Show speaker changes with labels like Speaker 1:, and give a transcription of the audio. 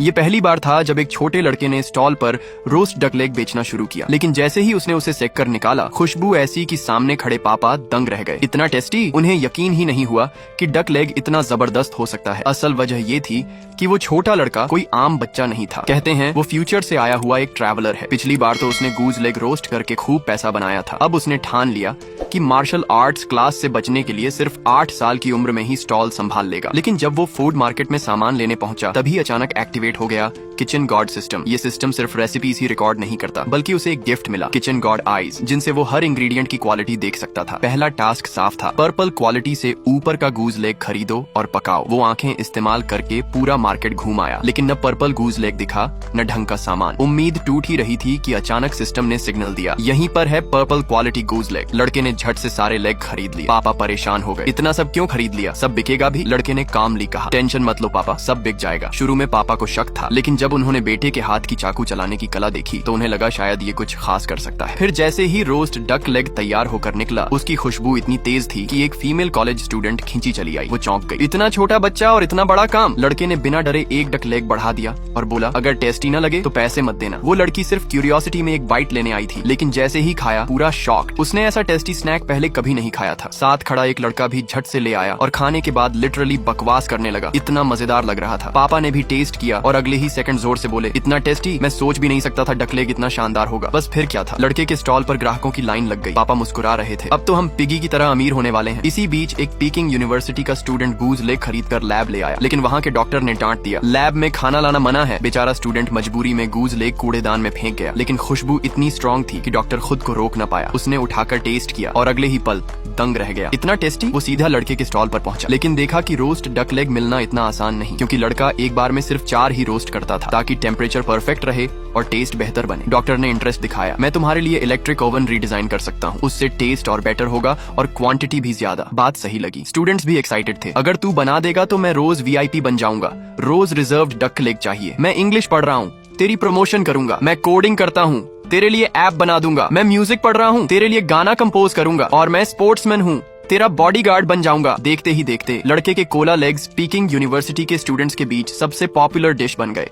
Speaker 1: ये पहली बार था जब एक छोटे लड़के ने स्टॉल पर रोस्ट डक लेग बेचना शुरू किया, लेकिन जैसे ही उसने उसे सेक कर निकाला, खुशबू ऐसी कि सामने खड़े पापा दंग रह गए। इतना टेस्टी, उन्हें यकीन ही नहीं हुआ कि डक लेग इतना जबरदस्त हो सकता है। असल वजह ये थी कि वो छोटा लड़का कोई आम बच्चा नहीं था। कहते हैं वो फ्यूचर से आया हुआ एक ट्रैवलर है। पिछली बार तो उसने गूज लेग रोस्ट करके खूब पैसा बनाया था। अब उसने ठान लिया कि मार्शल आर्ट्स क्लास से बचने के लिए सिर्फ 8 साल की उम्र में ही स्टॉल संभाल लेगा। लेकिन जब वो फूड मार्केट में सामान लेने पहुंचा, तभी अचानक एक्टिवेट हो गया किचन गॉड सिस्टम। ये सिस्टम सिर्फ रेसिपीज ही रिकॉर्ड नहीं करता, बल्कि उसे एक गिफ्ट मिला, किचन गॉड आईज, जिनसे वो हर इंग्रेडिएंट की क्वालिटी देख सकता था। पहला टास्क साफ था, पर्पल क्वालिटी से ऊपर का गूज लेग खरीदो और पकाओ। वो आंखें इस्तेमाल करके पूरा मार्केट घूम आया, लेकिन न पर्पल गूज लेग दिखा, न ढंग का सामान। उम्मीद टूट ही रही थी कि अचानक सिस्टम ने सिग्नल दिया, यहीं पर है पर्पल क्वालिटी गूज लेग। लड़के ने झट से सारे लेग खरीद लिए। पापा परेशान हो गए, इतना सब क्यों खरीद लिया, सब बिकेगा भी? लड़के ने कामली कहा, टेंशन मत लो पापा, सब बिक जाएगा। शुरू में पापा को शक था, लेकिन जब उन्होंने बेटे के हाथ की चाकू चलाने की कला देखी तो उन्हें लगा शायद ये कुछ खास कर सकता है। फिर जैसे ही रोस्ट डक लेग तैयार होकर निकला, उसकी खुशबू इतनी तेज थी कि एक फीमेल कॉलेज स्टूडेंट खींची चली आई। वो चौंक गई, इतना छोटा बच्चा और इतना बड़ा काम। लड़के ने बिना डरे एक डक लेग बढ़ा दिया और बोला, अगर टेस्टी न लगे तो पैसे मत देना। वो लड़की सिर्फ क्यूरियोसिटी में एक बाइट लेने आई थी, लेकिन जैसे ही खाया पूरा शॉक्ड। उसने ऐसा टेस्टी स्नैक पहले कभी नहीं खाया था। साथ खड़ा एक लड़का भी झट से ले आया और खाने के बाद लिटरली बकवास करने लगा, इतना मजेदार लग रहा था। पापा ने भी टेस्ट किया और अगले ही सेकंड जोर से बोले, इतना टेस्टी, मैं सोच भी नहीं सकता था डक लेग इतना शानदार होगा। बस फिर क्या था, लड़के के स्टॉल पर ग्राहकों की लाइन लग गई। पापा मुस्कुरा रहे थे, अब तो हम पिगी की तरह अमीर होने वाले हैं। इसी बीच एक पीकिंग यूनिवर्सिटी का स्टूडेंट गूज लेग खरीद कर लैब ले आया, लेकिन वहाँ के डॉक्टर ने डांट दिया, लैब में खाना लाना मना है। बेचारा स्टूडेंट मजबूरी में गूज लेग कूड़ेदान में फेंक गया, लेकिन खुशबू इतनी स्ट्रॉन्ग थी कि डॉक्टर खुद को रोक न पाया। उसने उठाकर टेस्ट किया और अगले ही पल दंग रह गया, इतना टेस्टी। वो सीधा लड़के के स्टॉल पर पहुंचा, लेकिन देखा कि रोस्ट डक लेग मिलना इतना आसान नहीं, क्योंकि लड़का एक बार में सिर्फ 4 ही रोस्ट करता था, ताकि टेम्परेचर परफेक्ट रहे और टेस्ट बेहतर बने। डॉक्टर ने इंटरेस्ट दिखाया, मैं तुम्हारे लिए इलेक्ट्रिक ओवन रीडिजाइन कर सकता हूँ, उससे टेस्ट और बेटर होगा और क्वांटिटी भी ज्यादा। बात सही लगी, स्टूडेंट्स भी एक्साइटेड थे। अगर तू बना देगा तो मैं रोज VIP बन जाऊंगा। रोज रिजर्व्ड डक लेग चाहिए। मैं इंग्लिश पढ़ रहा हूँ, तेरी प्रमोशन करूंगा। मैं कोडिंग करता हूँ, तेरे लिए ऐप बना दूंगा। मैं म्यूजिक पढ़ रहा हूँ, तेरे लिए गाना कंपोज करूंगा। और मैं स्पोर्ट्समैन हूँ, तेरा बॉडीगार्ड बन जाऊंगा। देखते ही देखते लड़के के कोला लेग्स पीकिंग यूनिवर्सिटी के स्टूडेंट्स के बीच सबसे पॉपुलर डिश बन गए।